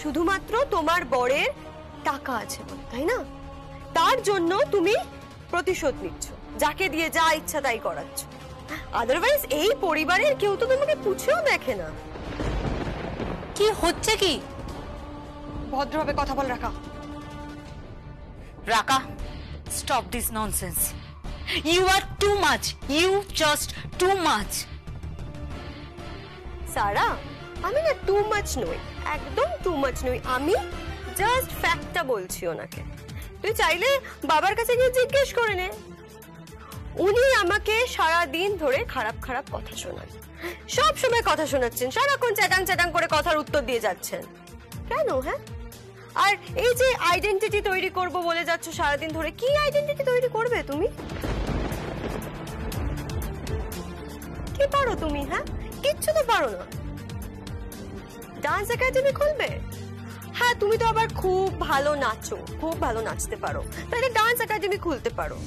শুধুমাত্র তোমার বরের টাকা আছে বলে, তাই না? তার জন্য তুমি প্রতিশোধ নিচ্ছ, যাকে দিয়ে যা ইচ্ছা তাই করাচ্ছ। আদারওয়াইজ এই পরিবারের কেউ তো তোমাকে পুছেও দেখে না। কি হচ্ছে কি? ভদ্রভাবে কথা বল রাকা। রাকা, stop this nonsense. You are too much. You just too much. সারা, আমি না টু মাচ নই, একদম টু মাচ নই। আমি জাস্ট ফ্যাক্টটা বলছি ওনাকে। তুই চাইলে বাবার কাছে গিয়ে জিজ্ঞেস করে নে। উনি আমাকে সারা দিন ধরে খারাপ খারাপ কথা শোনান, সব সময় কথা শোনাচ্ছেন, সারাক্ষণ চ্যাটাং চ্যাটাং করে কথার উত্তর দিয়ে যাচ্ছেন। কেন? হ্যাঁ, আর এই যে আইডেন্টিটি তৈরি করব বলে যাচ্ছ সারাদিন ধরে, কি আইডেন্টিটি তৈরি করবে তুমি? কি পারো তুমি? হ্যাঁ, কিচ্ছু তো পারো না। ডান্স একাডেমি খুলবে? হ্যাঁ, তুমি তো আবার খুব ভালো নাচো, খুব ভালো নাচতে পারো, তাহলে ডান্স একাডেমি খুলতে পারো।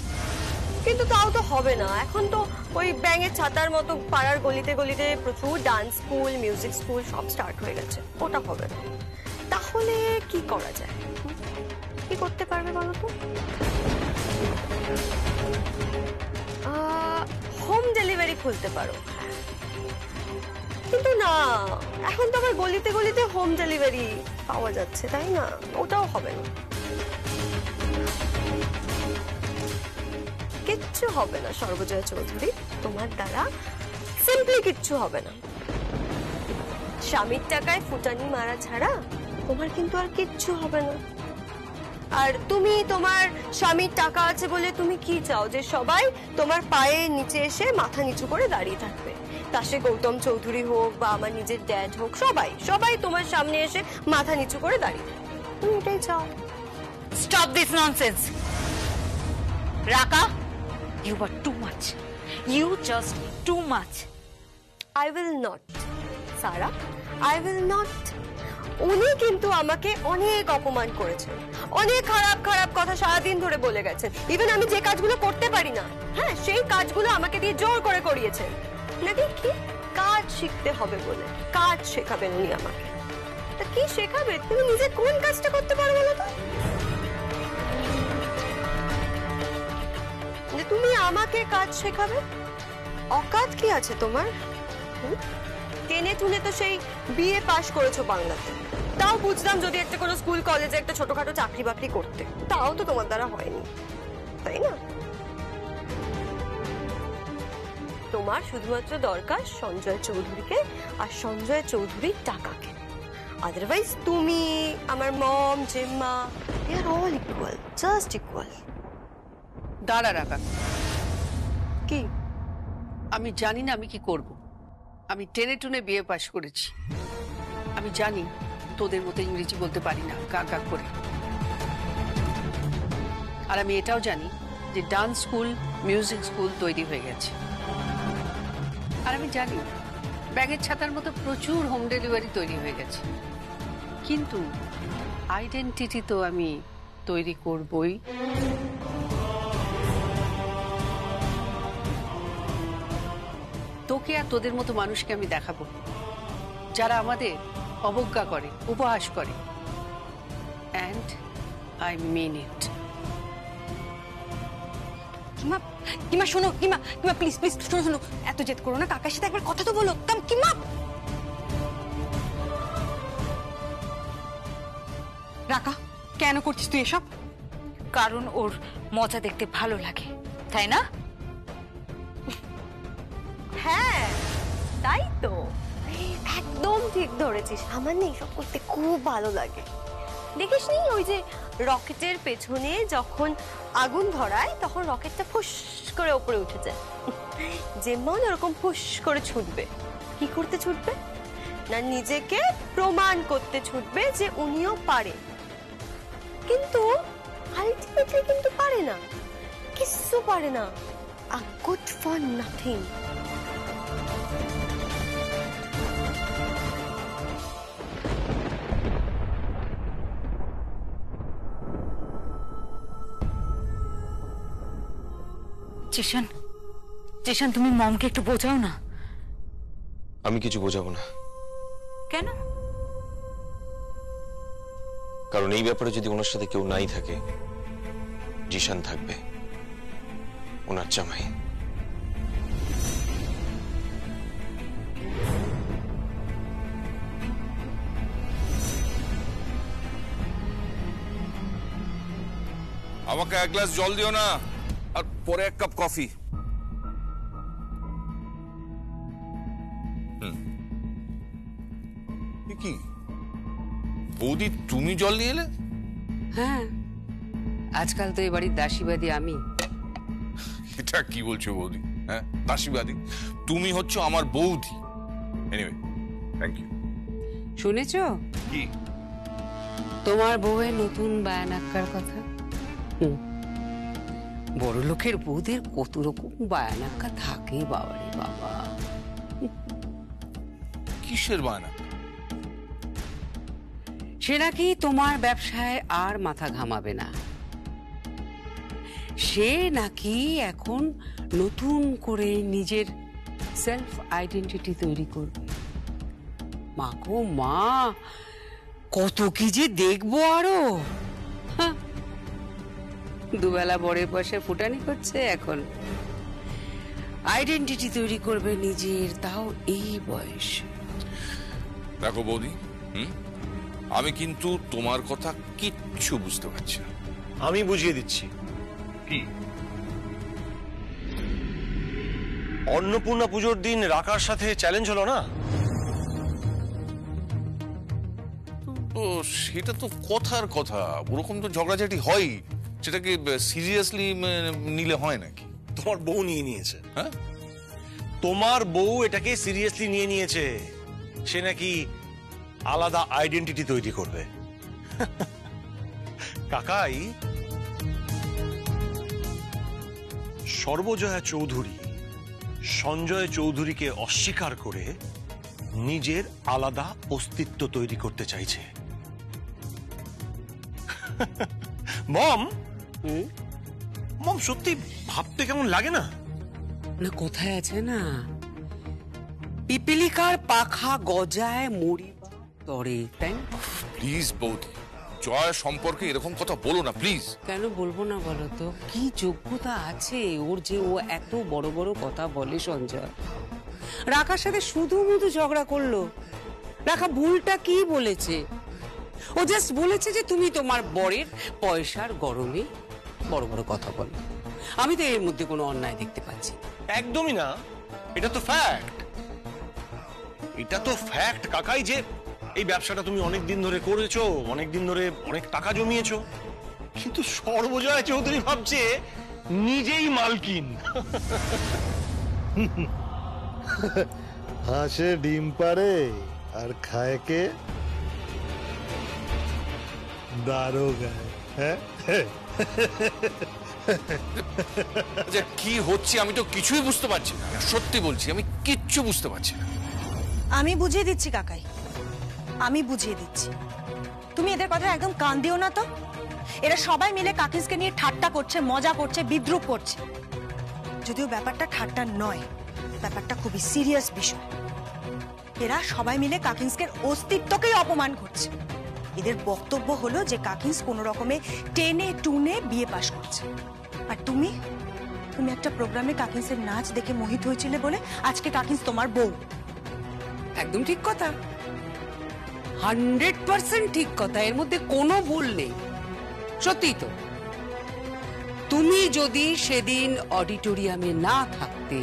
কিন্তু তাও তো হবে না, এখন তো ওই ব্যাঙের ছাতার মতো পাড়ার গলিতে গলিতে প্রচুর ডান্স স্কুল, মিউজিক স্কুল সব স্টার্ট হয়ে গেছে, ওটা হবে না। তাহলে কি করা যায়? কি করতে পারবে বলো তো? হোম ডেলিভারি খুলতে পারো। কিন্তু না, এখন তো আবার গলিতে গলিতে হোম ডেলিভারি পাওয়া যাচ্ছে, তাই না? ওটাও হবে না, কিচ্ছু হবে না সর্বজয়া চৌধুরী, তোমার দ্বারা সিম্পলি কিচ্ছু হবে না। স্বামীর টাকায় ফুটানি মারা ছাড়া তোমার কিন্তু আর কিচ্ছু হবে না। আর তুমি তোমার স্বামীর টাকা আছে বলে তুমি কি চাও? যে সবাই তোমার পায়ের নিচে এসে মাথা নিচু করে দাঁড়িয়ে থাকবে। তা সে গৌতম চৌধুরী হোক বা আমার নিজের ড্যাড হোক, সবাই সবাই তোমার সামনে এসে মাথা নিচু করে দাঁড়িয়ে থাকবে, তুমি এটাই চাও। Stop this nonsense. Raka, you are too much. You just too much. I will not, Sara, I will not. উনি কিন্তু আমাকে অনেক অপমান করেছেন, অনেক খারাপ খারাপ কথা সারাদিন ধরে বলে গেছেন। ইভেন আমি যে কাজগুলো করতে পারি না, হ্যাঁ, সেই কাজগুলো আমাকে দিয়ে জোর করে করিয়েছেন। নাকি কি কাজ শিখতে হবে বলে কাজ শেখাবেন উনি আমাকে। তা কি শেখাবে? তুমি নিজে কোন কাজটা করতে পারো বলো তো? যে তুমি আমাকে কাজ শেখাবে? অকাজ কি আছে তোমার? টেনে টুনে তো সেই বিএ পাশ করেছো বাংলাতে, তাও বুঝলাম যদি একটা কোনো স্কুল কলেজে একটা ছোটখাটো চাকরি বাকরি করতে, তাও তো তোমার দ্বারা হয়নি, তাই না? তোমার শুধুমাত্র দরকার সঞ্জয় চৌধুরীকে আর সঞ্জয় চৌধুরীর টাকাকে। আদারওয়াইজ তুমি, আমার মম, জেম্মা, দে আর অল ইকুয়াল, জাস্ট ইকুয়াল। দাঁড়া রাখা। কি? আমি জানি না আমি কি করব। আমি টেনে টুনে বিয়ে পাশ করেছি, আমি জানি তোদের মতো ইংরেজি বলতে পারি না গা গা করে। আর আমি এটাও জানি যে ডান্স স্কুল, মিউজিক স্কুল তৈরি হয়ে গেছে। আর আমি জানি ব্যাগের ছাতার মতো প্রচুর হোম ডেলিভারি তৈরি হয়ে গেছে। কিন্তু আইডেন্টিটি তো আমি তৈরি করবই। তোকে আর তোদের মতো মানুষকে আমি দেখাবো, যারা আমাদের অবজ্ঞা করে, উপহাস করে। অ্যান্ড আই মিন ইট। কিমা, কিমা শোনো, কিমা, কিমা প্লিজ প্লিজ শোনো শোনো, এত জেদ করো না, কাকার সাথে একবার কথা তো বলো। কিমা, রাকা, কেন করছিস তুই এসব? কারণ ওর মজা দেখতে ভালো লাগে, তাই না? হ্যাঁ, তাই তো, একদম ঠিক ধরেছিস। আমার না এসব করতে খুব ভালো লাগে। দেখিস নি ওই যে রকেটের পেছনে যখন আগুন ধরায় তখন রকেটটা ফুস করে উপরে উঠে যায়, যেমন ওরকম ফুস করে ছুটবে। কি করতে ছুটবে? না নিজেকে প্রমাণ করতে ছুটবে যে উনিও পারে, কিন্তু আলটিমেটলি কিন্তু পারে না, কিচ্ছু পারে না। A good for nothing. Zeeshan, Zeeshan তুমি মমকে একটু বোঝাও না। আমি কিছু বোঝাবো না। কেন? কারণ এই ব্যাপারে যদি ওনার সাথে কেউ নাই থাকে, জিশান থাকবে, ওনার জামাই। আমাকে এক গ্লাস জল দিও না, আর পরে এক কাপ কফি। কি বৌদি, তুমি জল নিয়ে এলে? হ্যাঁ, আজকাল তো এই বাড়ির দাসীবাদী আমি। এটা কি বলছো বৌদি? হ্যাঁ, দাসীবাদী? তুমি হচ্ছে আমার বৌদি। Anyway, thank you. শুনেছো কি? তোমার বউয়ের নতুন বায়ানাক্কার কথা? বড় লোকের বউদের কত রকম বায়ানাক্কা থাকে বাবারে বাবা। কিসের বায়না? সে নাকি তোমার ব্যবসায় আর মাথা ঘামাবে না। সে নাকি এখন নতুন করে নিজের সেলফ আইডেন্টিটি তৈরি করবে। মা গো মা, কত কি যে দেখবো আরো। হ্যাঁ, দুবেলা বড়ের পয়সা ফুটানি করছে এখন। আইডেন্টিটি তৈরি করবে নিজের, তাও এই বয়সে। দেখো বৌদি, আমি কিন্তু তোমার কথা কিচ্ছু বুঝতে পারছি না। আমি বুঝিয়ে দিচ্ছি। কি? অন্নপূর্ণা পুজোর দিন রাকার সাথে চ্যালেঞ্জ হলো না? তো সেটা তো কথার কথা, ওরকম তো ঝগড়াঝাটি হয়, সেটাকে সিরিয়াসলি নিলে হয় নাকি? তোমার বউ নিয়ে নিয়েছে। হ্যাঁ, তোমার বউ এটাকে সিরিয়াসলি নিয়ে নিয়েছে। সে নাকি আলাদা আইডেন্টিটি তৈরি করবে। কাকাই, সর্বজয়া চৌধুরী সঞ্জয় চৌধুরীকে অস্বীকার করে নিজের আলাদা অস্তিত্ব তৈরি করতে চাইছে। মম, মম সত্যি ভাবতে কেমন লাগে না? না, কোথায় আছে না, পিপিলিকার পাখা গজায় মরিবা তরে, তাই না? প্লিজ বৌদি, জয় সম্পর্কে এরকম কথা বলো না প্লিজ। কেন বলবো না বলো তো? কি যোগ্যতা আছে ওর যে ও এত বড় বড় কথা বলে? সঞ্জয় রাখার সাথে শুধু মুধু ঝগড়া করলো। রাখা ভুলটা কি বলেছে? ও জাস্ট বলেছে যে তুমি তোমার বরের পয়সার গরমে বড় বড় কথা বলো। আমি তো এর মধ্যে কোনো অন্যায় দেখতে পাচ্ছি। একদমই না, এটা তো ফ্যাক্ট। এটা তো ফ্যাক্ট কাকাই, যে এই ব্যবসাটা তুমি অনেক দিন ধরে করেছো, অনেক দিন ধরে অনেক টাকা জমিয়েছো, কিন্তু সর্বজয়া চৌধুরী ভাবছে নিজেই মালকিন। হাঁসে ডিম পারে আর খায় কে? দারোগায়। হ্যাঁ, আচ্ছা, কি হচ্ছে আমি তো কিছুই বুঝতে পারছি না, সত্যি বলছি আমি কিচ্ছু বুঝতে পারছি না। আমি বুঝিয়ে দিচ্ছি কাকাই, আমি বুঝিয়ে দিচ্ছি। তুমি এদের কথা একদম কান দিও না তো। এরা সবাই মিলে কাকিন্সকে নিয়ে ঠাট্টা করছে, মজা করছে, বিদ্রুপ করছে। যদিও ব্যাপারটা ঠাট্টা নয়, ব্যাপারটা খুবই সিরিয়াস বিষয়। এরা সবাই মিলে কাকিন্সকে অস্তিত্বকেই অপমান করছে। এদের বক্তব্য হলো যে কাকিন্স কোনো রকমে টেনে টুনে বিয়ে পাশ করছে। আর তুমি একটা প্রোগ্রামে কাকিন্সের নাচ দেখে মোহিত হয়েছিলে বলে আজকে কাকিন্স তোমার বউ। একদম ঠিক কথা, 100% ঠিক কথা, এর মধ্যে কোনো ভুল নেই। সত্যি তো, তুমি যদি সেদিন অডিটোরিয়ামে না থাকতে,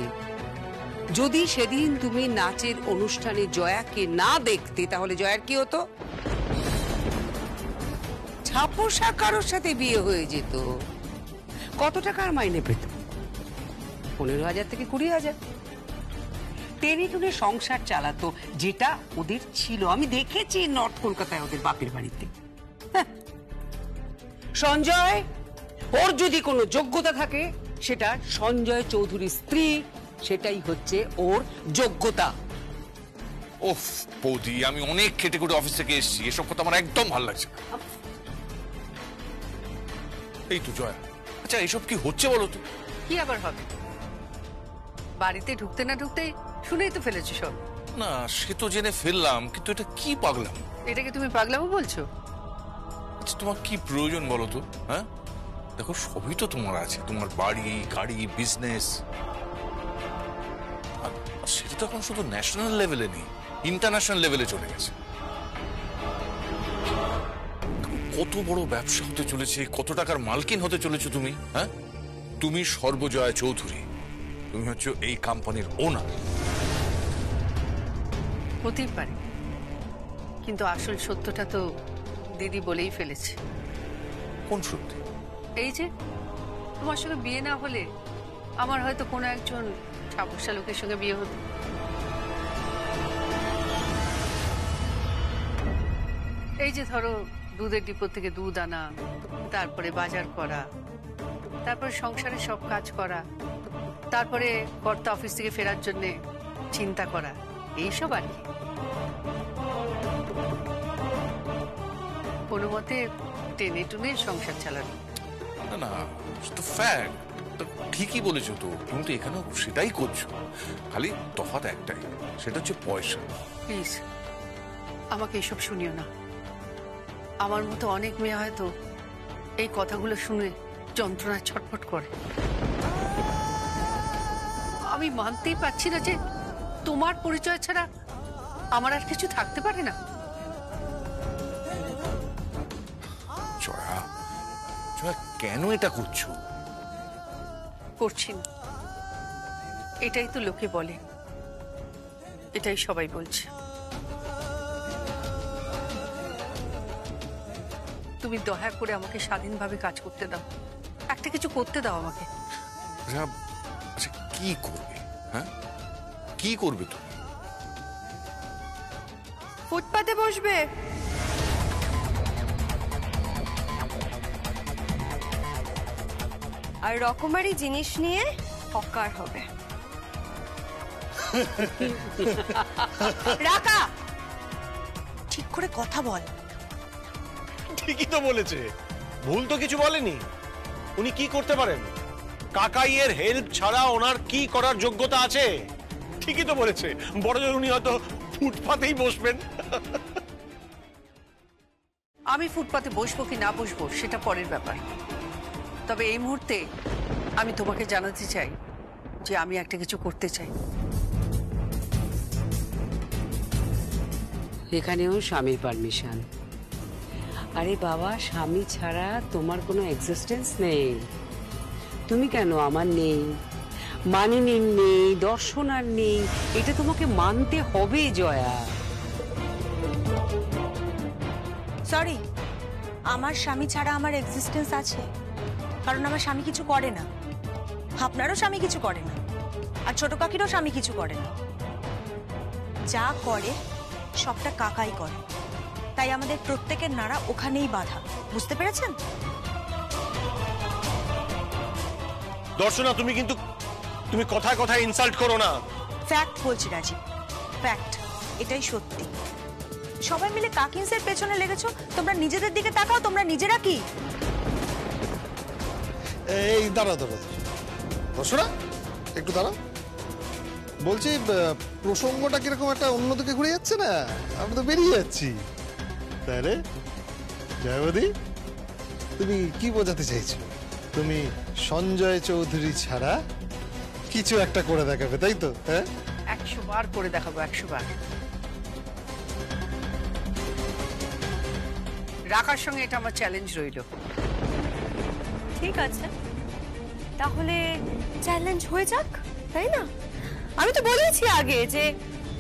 যদি সেদিন তুমি নাচের অনুষ্ঠানে জয়াকে না দেখতে, তাহলে জয়ার কি হতো? ছাপোষা কারোর সাথে বিয়ে হয়ে যেত। কত টাকার মাইনে পেত? 15,000 থেকে 20,000। টেনে টুনে সংসার চালাতো, যেটা ওদের ছিল। আমি দেখেছি নর্থ কলকাতায় ওদের বাপের বাড়িতে। সঞ্জয়, ওর যদি কোনো যোগ্যতা থাকে, সেটা সঞ্জয় চৌধুরীর স্ত্রী, সেটাই হচ্ছে ওর যোগ্যতা। ওফ বৌদি, আমি অনেক খেটে খুটে অফিস থেকে এসেছি, এসব কথা আমার একদম ভালো লাগছে না। এই তো জয়া, আচ্ছা এসব কি হচ্ছে বলো তো? কি আবার হবে? বাড়িতে ঢুকতে না ঢুকতে শুনেই তো ফেলেছো সব। না, সে তো জেনে ফেললাম, কিন্তু এটা কি পাগলাম? এটাকে তুমি পাগলামো বলছো? আচ্ছা তোমার কি প্রয়োজন বলো তো? হ্যাঁ দেখো সবই তো তোমার আছে, তোমার বাড়ি গাড়ি বিজনেস, আর সেটা তো এখন শুধু ন্যাশনাল লেভেলে নেই, ইন্টারন্যাশনাল লেভেলে চলে গেছে। কত বড় ব্যবসা হতে চলেছে, কত টাকার মালকিন হতে চলেছো তুমি। হ্যাঁ তুমি সর্বজয়া চৌধুরী, তুমি হচ্ছে এই কোম্পানির ওনার। হতেই পারে, কিন্তু আসল সত্যটা তো দিদি বলেই ফেলেছে। কোন সত্যি? এই যে তোমার সঙ্গে বিয়ে না হলে আমার হয়তো কোনো একজন ছাপোষা লোকের সঙ্গে বিয়ে হতো। এই যে ধরো দুধের ডিপো থেকে দুধ আনা, তারপরে বাজার করা, তারপরে সংসারের সব কাজ করা, তারপরে কর্তা অফিস থেকে ফেরার জন্য চিন্তা করা, এইসব আর কি। কোনো মতে টেনে টুনে সংসার চালানো। না না তো ফ্যাক্ট, ঠিকই বলেছো তো, কিন্তু এখানেও সেটাই করছো, খালি তফাৎ একটাই, সেটা হচ্ছে পয়সা। প্লিজ আমাকে এসব শুনিও না। আমার মতো অনেক মেয়ে হয়তো এই কথাগুলো শুনে যন্ত্রণা ছটফট করে। আমি মানতেই পারছি না যে তোমার পরিচয় ছাড়া আমার আর কিছু থাকতে পারে না। জয়া, জয়া কেন এটা করছো? করছি না, এটাই তো লোকে বলে, এটাই সবাই বলছে। তুমি দয়া করে আমাকে স্বাধীনভাবে কাজ করতে দাও, একটা কিছু করতে দাও আমাকে। আচ্ছা কি করবে? হ্যাঁ কি করবে তুমি? ফুটপাতে বসবে। আর রকমারি জিনিস নিয়ে হকার হবে। রাকা, ঠিক করে কথা বল। ঠিকই তো বলেছে, ভুল তো কিছু বলেনি। উনি কি করতে পারেন? কাকাইয়ের হেল্প ছাড়া ওনার কি করার যোগ্যতা আছে? ঠিকই তো বলেছে, বড়জোর উনি হয়তো ফুটপাতেই বসবেন। আমি ফুটপাতে বসবো কি না বসবো সেটা পরের ব্যাপার, তবে এই মুহূর্তে আমি তোমাকে জানাতে চাই যে আমি একটা কিছু করতে চাই। এখানেও স্বামীর পারমিশন। আরে বাবা, স্বামী ছাড়া তোমার কোনো এক্সিস্টেন্স নেই। তুমি কেন? আমার নেই, মানিনীর নেই, দর্শনার নেই, এটা তোমাকে মানতে হবে জয়া। সরি, আমার স্বামী ছাড়া আমার এক্সিস্টেন্স আছে, কারণ আমার স্বামী কিছু করে না। আপনারও স্বামী কিছু করে না, আর ছোট কাকিরও স্বামী কিছু করে না। যা করে সবটা কাকাই করে, তাই আমাদের প্রত্যেকের নাড়া ওখানেই বাঁধা। বুঝতে পেরেছেন? দর্শনা, তুমি কথায় কথায় ইনসাল্ট করো না। ফ্যাক্ট বলছি রাজীব, ফ্যাক্ট, এটাই সত্যি। সবাই মিলে কাকিন্সের পেছনে লেগেছো, তোমরা নিজেদের দিকে তাকাও। তোমরা নিজেরা কি? এই দাঁড়া দাঁড়া দর্শনা, একটু দাঁড়া। বলছি, প্রসঙ্গটা কিরকম একটা অন্যদিকে ঘুরে যাচ্ছে না? আমরা তো বেরিয়ে যাচ্ছি। তাহলে জয়বতী, তুমি কি বোঝাতে চাইছো? তুমি সঞ্জয় চৌধুরী ছাড়া কিছু একটা করে দেখাবে, তাই তো? হ্যাঁ, 100 বার করে দেখাবো, 100 বার। রাখার সঙ্গে এটা আমার চ্যালেঞ্জ রইল। ঠিক আছে, তাহলে চ্যালেঞ্জ হয়ে যাক, তাই না? আমি তো বলেছি আগে যে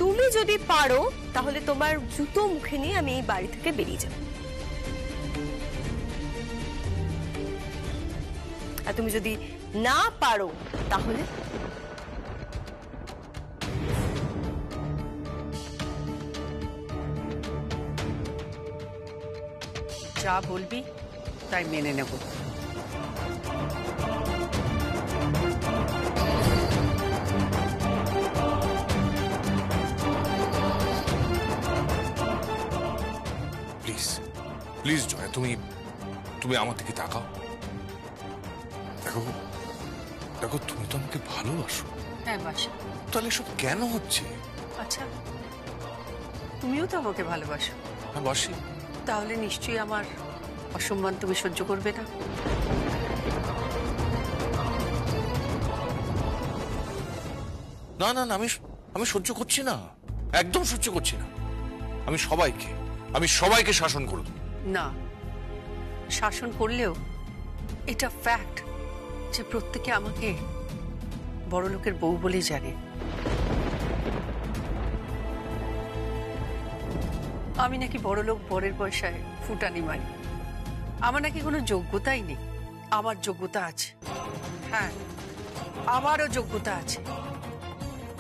তুমি যদি পারো তাহলে তোমার জুতো মুখে নিয়ে আমি এই বাড়ি থেকে বেরিয়ে যাব, আর তুমি যদি না পারো তাহলে যা বলবি তাই মেনে নেব। প্লিজ প্লিজ জয়া, তুমি আমার দিকে তাকাও। দেখো দেখো, তুমি তো আমাকে ভালোবাসো। হ্যাঁ বাসা। তাহলে এসব কেন হচ্ছে? আচ্ছা, তুমিও তো আমাকে ভালোবাসো। হ্যাঁ বাসি। তাহলে নিশ্চয়ই আমার অসম্মান তুমি সহ্য করবে না? না না না, আমি সহ্য করছি না, একদম সহ্য করছি না। আমি সবাইকে শাসন করব। না, শাসন করলেও এটা ফ্যাক্ট যে প্রত্যেকে আমাকে বড় লোকের বউ বলেই জানে। আমি নাকি বড় লোক বরের পয়সায় ফুটানি মারি। আমার নাকি কোনো যোগ্যতাই নেই। আমার যোগ্যতা আছে, হ্যাঁ আমারও যোগ্যতা আছে।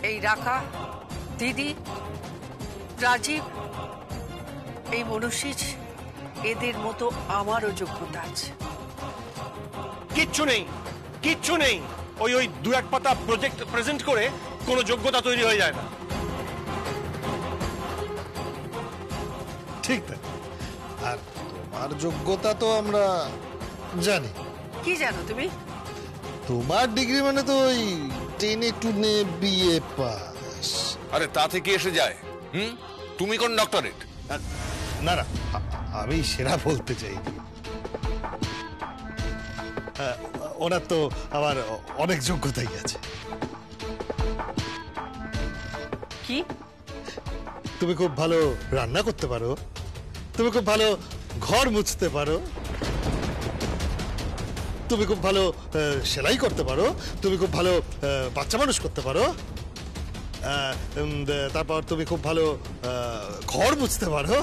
এই রাকা, দিদি, রাজীব, এই মনুষ্যিজ, এদের মতো আমারও যোগ্যতা আছে। কিচ্ছু নেই, কিচ্ছু নেই। ওই ওই দু এক পাতা প্রজেক্ট প্রেজেন্ট করে কোনো যোগ্যতা তৈরি হয়ে যায় না। ঠিক তাই। আর তোমার যোগ্যতা তো আমরা জানি। কি জানো তুমি? তোমার ডিগ্রি মানে তো ওই টেনে টুনে বিএ পাস। আরে তাতে কি এসে যায়? তুমি কোন ডক্টরেট? না না, আমি সেরা বলতে চাই। ওনার তো আমার অনেক যোগ্যতাই আছে। কি? তুমি খুব ভালো রান্না করতে পারো, তুমি খুব ভালো ঘর মুছতে পারো, তুমি খুব ভালো সেলাই করতে পারো, তুমি খুব ভালো বাচ্চা মানুষ করতে পারো, তারপর তুমি খুব ভালো ঘর মুছতে পারো,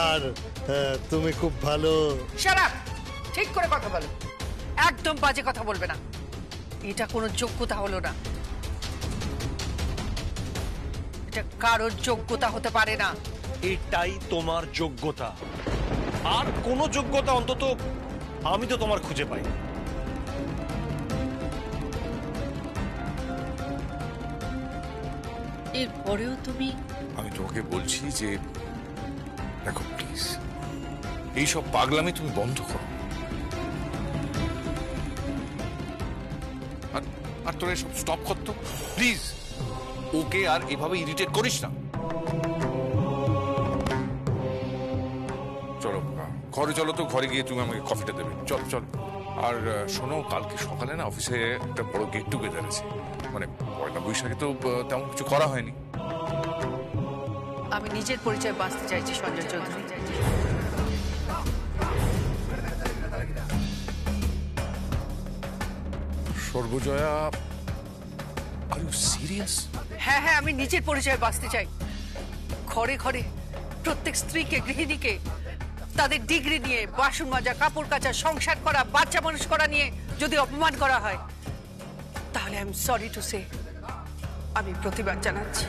আর তুমি খুব ভালো। Shut up! ঠিক করে কথা বলো, একদম বাজে কথা বলবে না। এটা কোনো যোগ্যতা হলো না, এটা কারোর যোগ্যতা হতে পারে না। এটাই তোমার যোগ্যতা, আর কোনো যোগ্যতা অন্তত আমি তো তোমার খুঁজে পাই। এরপরেও তুমি? আমি তোমাকে বলছি যে দেখো প্লিজ, এইসব পাগলামি তুমি বন্ধ করো। আর তোর এসব স্টপ কর তো প্লিজ। ওকে আর এভাবে ইরিটেট করিস না। চলো ঘরে চলো তো, ঘরে গিয়ে তুমি আমাকে কফিটা দেবে। চলো চলো। আর শোনো, কালকে সকালে না অফিসে একটা বড় গেট টুগেদার আছে। মানে পয়লা বৈশাখে তো তেমন কিছু করা হয়নি। আমি নিজের পরিচয় বাঁচতে চাইছি Sanjay Chowdhury. Sarbajaya, are you serious? হ্যাঁ হ্যাঁ, আমি নিজের পরিচয় বাঁচতে চাই। ঘরে ঘরে প্রত্যেক স্ত্রীকে, গৃহিণীকে তাদের ডিগ্রি নিয়ে বাসন মাজা, কাপড় কাচা, সংসার করা, বাচ্চা মানুষ করা নিয়ে যদি অপমান করা হয়, তাহলে I am sorry to say আমি প্রতিবাদ জানাচ্ছি।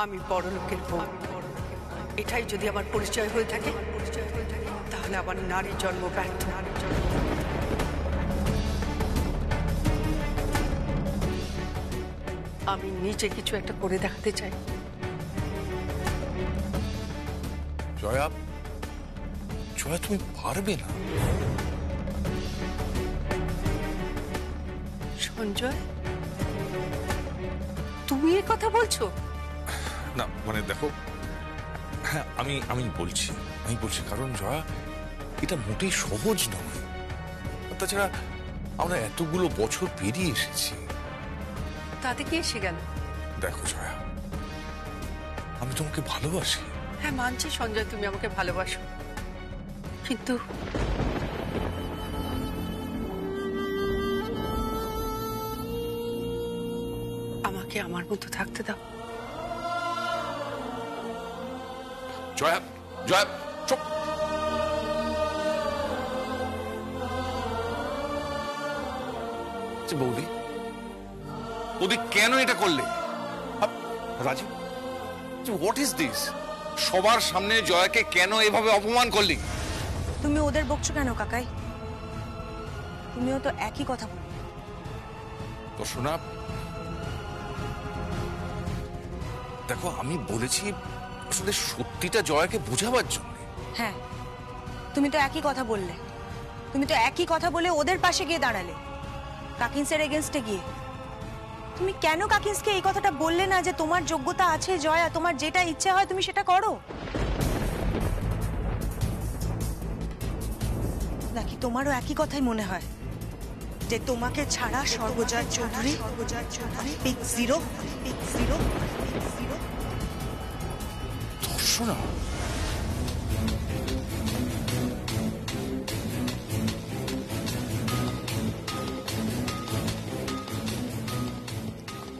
আমি বড় লোকের বউ, এটাই যদি আমার পরিচয় হয়ে থাকে, তাহলে আমার নারী জন্ম ব্যর্থ। আমি নিজে কিছু একটা করে দেখাতে চাই। জয়া, জয়া তুমি পারবে না। সঞ্জয়, তুমি এ কথা বলছো? না মানে দেখো, হ্যাঁ আমি বলছি কারণ জয়া, এটা মোটেই সহজ নয়। তাছাড়া আমরা এতগুলো বছর পেরিয়ে এসেছি। তাতে কি এসে গেল? দেখো জয়া, আমি তোমাকে ভালোবাসি। হ্যাঁ মানছি সঞ্জয়, তুমি আমাকে ভালোবাসো, কিন্তু আমাকে আমার মতো থাকতে দাও। জয়া, জয়া চুপ। বৌদি, বৌদি কেন এটা করলে? Rajiv, what is this? সবার সামনে জয়াকে কেন এভাবে অপমান করলি? তুমি ওদের বকছো কেন কাকাই? তুমিও তো একই কথা বলবে। তো শোনা, দেখো আমি বলেছি আসলে সত্যিটা জয়াকে বোঝাবার জন্য। হ্যাঁ, তুমি তো একই কথা বললে, তুমি তো একই কথা বলে ওদের পাশে গিয়ে দাঁড়ালে। কাকিন্সের এগেনস্টে গিয়ে। তুমি কেন কাকিন্সকে এই কথাটা বললে না যে তোমার যোগ্যতা আছে জয়া, তোমার যেটা ইচ্ছে হয় তুমি সেটা করো? নাকি তোমারও একই কথাই মনে হয় যে তোমাকে ছাড়া Sarbajoy Chowdhury big zero? Darshana,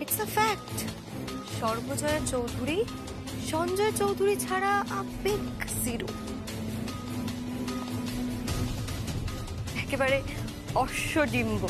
it's a fact. Sarbajoy Chowdhury Sanjay Chowdhury ছাড়া আ বিগ জিরো। একেবারে অশ্বডিম্ব।